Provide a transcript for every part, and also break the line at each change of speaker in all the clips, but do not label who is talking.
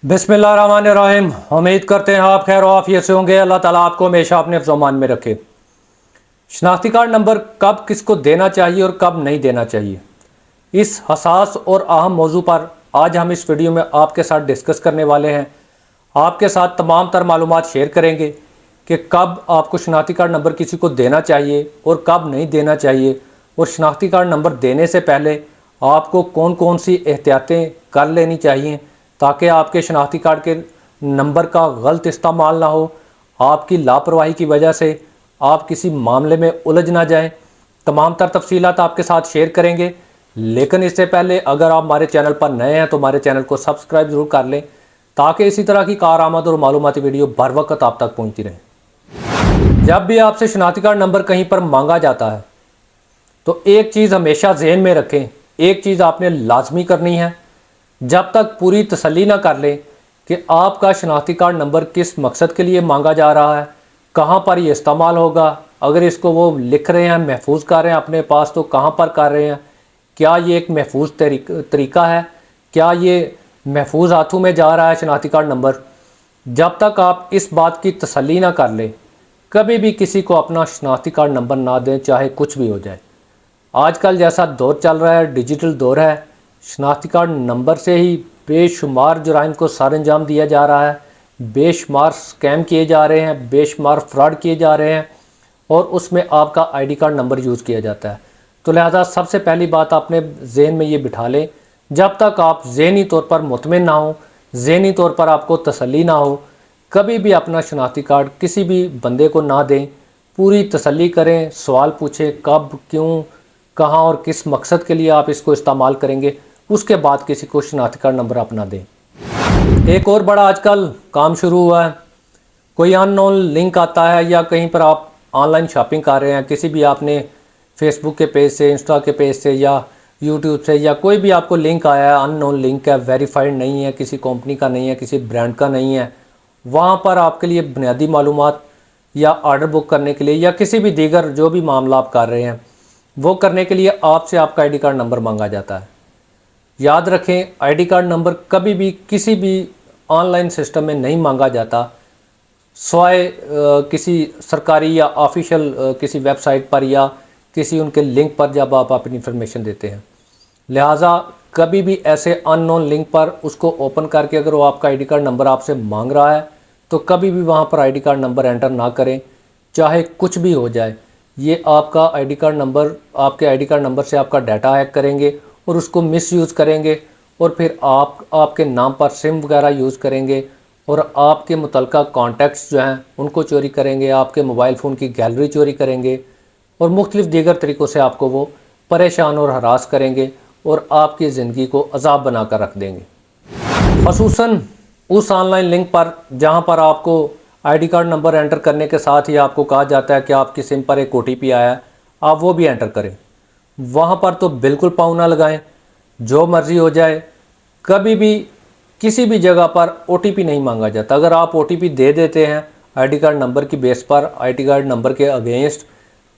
बिस्मिल्लाहिर्रहमानिर्रहीम। उम्मीद करते हैं आप खैर आफियत से होंगे। अल्लाह ताला आपको हमेशा अपने फ़मान में रखे। शनाख्ती कार्ड नंबर कब किसको देना चाहिए और कब नहीं देना चाहिए, इस हसास और अहम मौजू पर आज हम इस वीडियो में आपके साथ डिस्कस करने वाले हैं। आपके साथ तमाम तर मालूमात शेयर करेंगे कि कब आपको शनाख्ती कार्ड नंबर किसी को देना चाहिए और कब नहीं देना चाहिए, और शनाख्ती कार्ड नंबर देने से पहले आपको कौन कौन सी एहतियातें कर लेनी चाहिए ताकि आपके शनाख्ती कार्ड के नंबर का गलत इस्तेमाल ना हो, आपकी लापरवाही की वजह से आप किसी मामले में उलझ ना जाएं। तमाम तर तफसीलात आपके साथ शेयर करेंगे, लेकिन इससे पहले अगर आप हमारे चैनल पर नए हैं तो हमारे चैनल को सब्सक्राइब ज़रूर कर लें ताकि इसी तरह की कारआमद और मालूमाती वीडियो बर वक्त आप तक पहुँचती रहे। जब भी आपसे शनाख्ती कार्ड नंबर कहीं पर मांगा जाता है तो एक चीज़ हमेशा जहन में रखें, एक चीज़ आपने लाजमी करनी है। जब तक पूरी तसल्ली ना कर लें कि आपका शनाख्ती कार्ड नंबर किस मकसद के लिए मांगा जा रहा है, कहाँ पर ये इस्तेमाल होगा, अगर इसको वो लिख रहे हैं, महफूज कर रहे हैं अपने पास तो कहाँ पर कर रहे हैं, क्या ये एक महफूज तरीका है, क्या ये महफूज हाथों में जा रहा है शनाख्ती कार्ड नंबर। जब तक आप इस बात की तसल्ली ना कर लें, कभी भी किसी को अपना शनाख्ती कार्ड नंबर ना दें, चाहे कुछ भी हो जाए। आजकल जैसा दौर चल रहा है, डिजिटल दौर है, शनाख्ती कार्ड नंबर से ही बेशुमार जुराइम को सर अंजाम दिया जा रहा है, बेशुमार स्कैम किए जा रहे हैं, बेशुमार फ्रॉड किए जा रहे हैं और उसमें आपका आईडी कार्ड नंबर यूज़ किया जाता है। तो लिहाजा सबसे पहली बात आपने जहन में ये बिठा लें, जब तक आप ज़हनी तौर पर मुतमिन ना हो, ज़हनी तौर पर आपको तसल्ली ना हो, कभी भी अपना शनाख्ती कार्ड किसी भी बंदे को ना दें। पूरी तसल्ली करें, सवाल पूछें कब, क्यों, कहाँ और किस मकसद के लिए आप इसको इस्तेमाल करेंगे, उसके बाद किसी को शनाख्ती कार्ड नंबर अपना दें। एक और बड़ा आजकल काम शुरू हुआ है, कोई अननोन लिंक आता है या कहीं पर आप ऑनलाइन शॉपिंग कर रहे हैं, किसी भी आपने फेसबुक के पेज से, इंस्टा के पेज से या यूट्यूब से या कोई भी आपको लिंक आया है, अननोन लिंक है, वेरीफाइड नहीं है, किसी कंपनी का नहीं है, किसी ब्रांड का नहीं है, वहाँ पर आपके लिए बुनियादी मालूमात या ऑर्डर बुक करने के लिए या किसी भी दीगर जो भी मामला आप कर रहे हैं वो करने के लिए आपसे आपका आईडी कार्ड नंबर मांगा जाता है। याद रखें, आईडी कार्ड नंबर कभी भी किसी भी ऑनलाइन सिस्टम में नहीं मांगा जाता, स्वाय किसी सरकारी या ऑफिशियल किसी वेबसाइट पर या किसी उनके लिंक पर जब आप अपनी इन्फॉर्मेशन देते हैं। लिहाजा कभी भी ऐसे अननोन लिंक पर उसको ओपन करके अगर वो आपका आईडी कार्ड नंबर आपसे मांग रहा है तो कभी भी वहाँ पर आईडी कार्ड नंबर एंटर ना करें, चाहे कुछ भी हो जाए। ये आपका आईडी कार्ड नंबर, आपके आईडी कार्ड नंबर से आपका डाटा हैक करेंगे और उसको मिसयूज़ करेंगे और फिर आपके नाम पर सिम वगैरह यूज़ करेंगे और आपके मुतलका कॉन्टैक्ट्स जो हैं उनको चोरी करेंगे, आपके मोबाइल फ़ोन की गैलरी चोरी करेंगे और मुख्तलिफ़ दीगर तरीक़ों से आपको वो परेशान और हरास करेंगे और आपकी ज़िंदगी को अजाब बना कर रख देंगे। ख़ुसूसन उस ऑनलाइन लिंक पर जहाँ पर आपको आईडी कार्ड नंबर एंटर करने के साथ ही आपको कहा जाता है कि आपकी सिम पर एक ओटीपी आया है, आप वो भी एंटर करें। वहाँ पर तो बिल्कुल पाँव ना लगाएं, जो मर्ज़ी हो जाए। कभी भी किसी भी जगह पर ओटीपी नहीं मांगा जाता। अगर आप ओटीपी दे देते हैं आईडी कार्ड नंबर की बेस पर, आईडी कार्ड नंबर के अगेंस्ट,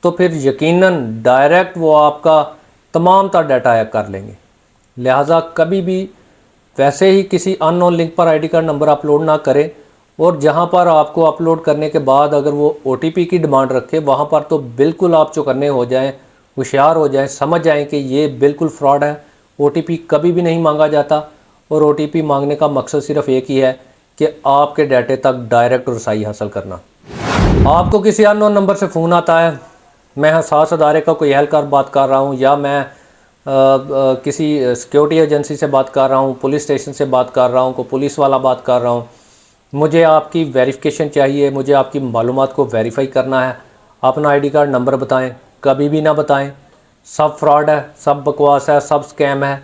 तो फिर यकीनन डायरेक्ट वो आपका तमाम तर डाटा हैक कर लेंगे। लिहाजा कभी भी वैसे ही किसी अननोन लिंक पर आईडी कार्ड नंबर अपलोड ना करें, और जहां पर आपको अपलोड करने के बाद अगर वो ओटीपी की डिमांड रखे वहां पर तो बिल्कुल आप चौकन्ने हो जाएं, होशियार हो जाएं, समझ जाएं कि ये बिल्कुल फ्रॉड है। ओटीपी कभी भी नहीं मांगा जाता और ओटीपी मांगने का मकसद सिर्फ एक ही है कि आपके डाटे तक डायरेक्ट रसाई हासिल करना। आपको किसी अननोन नंबर से फ़ोन आता है, मैं हसास अदारे का कोई एहलकार बात कर रहा हूँ या मैं किसी सिक्योरिटी एजेंसी से बात कर रहा हूँ, पुलिस स्टेशन से बात कर रहा हूँ, कोई पुलिस वाला बात कर रहा हूँ, मुझे आपकी वेरिफिकेशन चाहिए, मुझे आपकी मालूमात को वेरीफाई करना है, अपना आईडी कार्ड नंबर बताएं, कभी भी ना बताएं। सब फ्रॉड है, सब बकवास है, सब स्कैम है।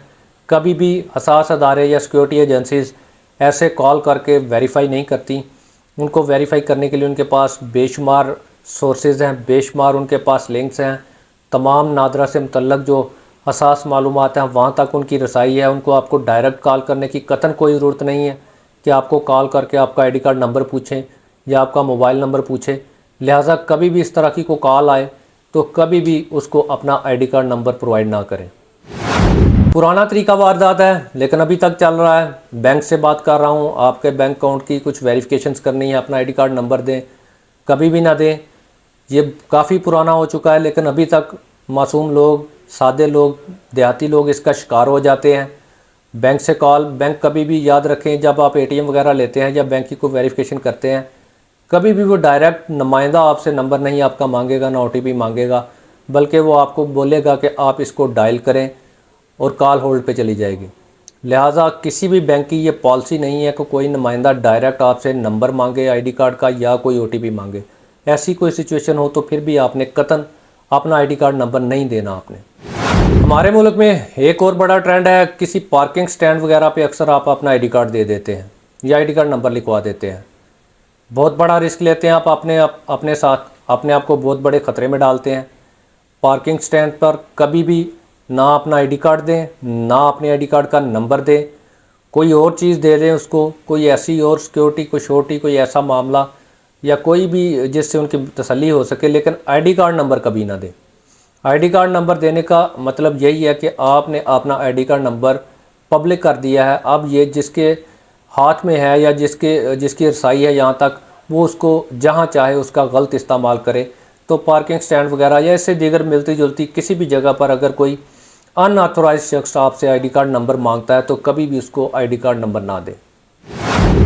कभी भी हसास अदारे या सिक्योरिटी एजेंसीज़ ऐसे कॉल करके वेरीफाई नहीं करती। उनको वेरीफाई करने के लिए उनके पास बेशुमार सोर्सेज हैं, बेशुमार उनके पास लिंक्स हैं। तमाम नादरा से मुतल्लक जो हसास मालूमात हैं वहाँ तक उनकी रसाई है। उनको आपको डायरेक्ट कॉल करने की कतन कोई ज़रूरत नहीं है कि आपको कॉल करके आपका आईडी कार्ड नंबर पूछें या आपका मोबाइल नंबर पूछें। लिहाजा कभी भी इस तरह की कोई कॉल आए तो कभी भी उसको अपना आईडी कार्ड नंबर प्रोवाइड ना करें। पुराना तरीका वारदात है लेकिन अभी तक चल रहा है। बैंक से बात कर रहा हूँ, आपके बैंक अकाउंट की कुछ वेरिफिकेशंस करनी है, अपना आईडी कार्ड नंबर दें, कभी भी ना दें। ये काफ़ी पुराना हो चुका है लेकिन अभी तक मासूम लोग, सादे लोग, देहाती लोग इसका शिकार हो जाते हैं। बैंक से कॉल, बैंक कभी भी याद रखें जब आप एटीएम वगैरह लेते हैं या बैंक की कोई वेरिफिकेशन करते हैं, कभी भी वो डायरेक्ट नुमाइंदा आपसे नंबर नहीं आपका मांगेगा, ना ओटीपी मांगेगा, बल्कि वो आपको बोलेगा कि आप इसको डायल करें और कॉल होल्ड पे चली जाएगी। लिहाजा किसी भी बैंक की ये पॉलिसी नहीं है कि कोई नुमाइंदा डायरेक्ट आपसे नंबर मांगे आईडी कार्ड का या कोई ओटीपी मांगे। ऐसी कोई सिचुएशन हो तो फिर भी आपने कतन अपना आईडी कार्ड नंबर नहीं देना आपने। हमारे मुल्क में एक और बड़ा ट्रेंड है, किसी पार्किंग स्टैंड वगैरह पे अक्सर आप अपना आईडी कार्ड दे देते हैं या आईडी कार्ड नंबर लिखवा देते हैं। बहुत बड़ा रिस्क लेते हैं आप अपने साथ, अपने आप को बहुत बड़े ख़तरे में डालते हैं। पार्किंग स्टैंड पर कभी भी ना अपना आईडी कार्ड दें, ना अपने आईडी कार्ड का नंबर दें, कोई और चीज़ दे दें उसको, कोई ऐसी और सिक्योरिटी, कोई श्योरिटी, कोई ऐसा मामला या कोई भी जिससे उनकी तसल्ली हो सके, लेकिन आईडी कार्ड नंबर कभी ना दें। आईडी कार्ड नंबर देने का मतलब यही है कि आपने अपना आईडी कार्ड नंबर पब्लिक कर दिया है। अब ये जिसके हाथ में है या जिसकी रसाई है यहाँ तक, वो उसको जहाँ चाहे उसका गलत इस्तेमाल करे। तो पार्किंग स्टैंड वगैरह या इससे दीगर मिलती जुलती किसी भी जगह पर अगर कोई अनऑथोराइज शख्स आपसे आईडी कार्ड नंबर मांगता है तो कभी भी उसको आईडी कार्ड नंबर ना दें।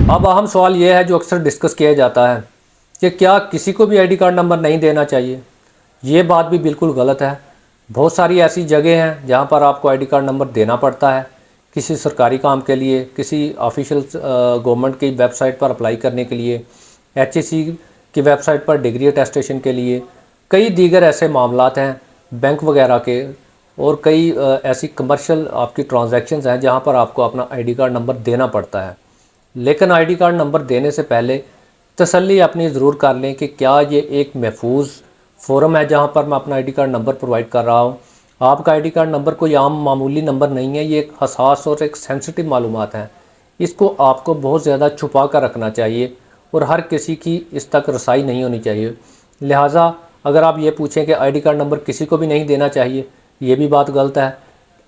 अब अहम सवाल ये है जो अक्सर डिस्कस किया जाता है कि क्या किसी को भी आईडी कार्ड नंबर नहीं देना चाहिए। ये बात भी बिल्कुल गलत है। बहुत सारी ऐसी जगह हैं जहाँ पर आपको आईडी कार्ड नंबर देना पड़ता है, किसी सरकारी काम के लिए, किसी ऑफिशियल गवर्नमेंट की वेबसाइट पर अप्लाई करने के लिए, HEC की वेबसाइट पर डिग्री अटेस्टेशन के लिए, कई दीगर ऐसे मामलात हैं बैंक वगैरह के, और कई ऐसी कमर्शियल आपकी ट्रांजैक्शंस हैं जहाँ पर आपको अपना आईडी कार्ड नंबर देना पड़ता है। लेकिन आईडी कार्ड नंबर देने से पहले तसल्ली अपनी ज़रूर कर लें कि क्या ये एक महफूज फोरम है जहाँ पर मैं अपना आईडी कार्ड नंबर प्रोवाइड कर रहा हूँ। आपका आईडी कार्ड नंबर कोई आम मामूली नंबर नहीं है, ये एक हसास और एक सेंसिटिव मालूमात हैं। इसको आपको बहुत ज़्यादा छुपा कर रखना चाहिए और हर किसी की इस तक रसाई नहीं होनी चाहिए। लिहाजा अगर आप ये पूछें कि आईडी कार्ड नंबर किसी को भी नहीं देना चाहिए, ये भी बात गलत है।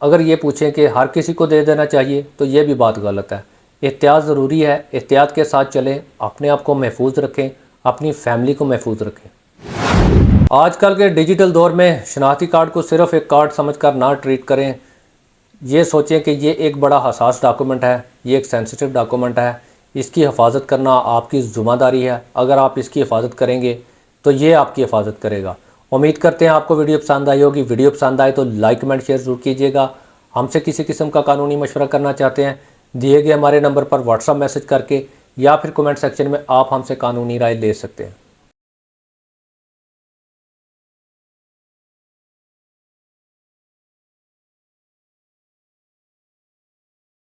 अगर ये पूछें कि हर किसी को दे देना चाहिए तो ये भी बात गलत है। एहतियात ज़रूरी है, एहतियात के साथ चलें, अपने आप को महफूज रखें, अपनी फैमिली को महफूज रखें। आजकल के डिजिटल दौर में शनाख्ती कार्ड को सिर्फ एक कार्ड समझकर ना ट्रीट करें। ये सोचें कि ये एक बड़ा हसास डॉक्यूमेंट है, ये एक सेंसिटिव डॉक्यूमेंट है, इसकी हिफाजत करना आपकी ज़िम्मेदारी है। अगर आप इसकी हिफाजत करेंगे तो ये आपकी हिफाजत करेगा। उम्मीद करते हैं आपको वीडियो पसंद आई होगी। वीडियो पसंद आए तो लाइक कमेंट शेयर ज़रूर कीजिएगा। हमसे किसी किस्म का कानूनी मशवरा करना चाहते हैं, दिए गए हमारे नंबर पर व्हाट्सएप मैसेज करके या फिर कमेंट सेक्शन में आप हमसे कानूनी राय ले सकते हैं।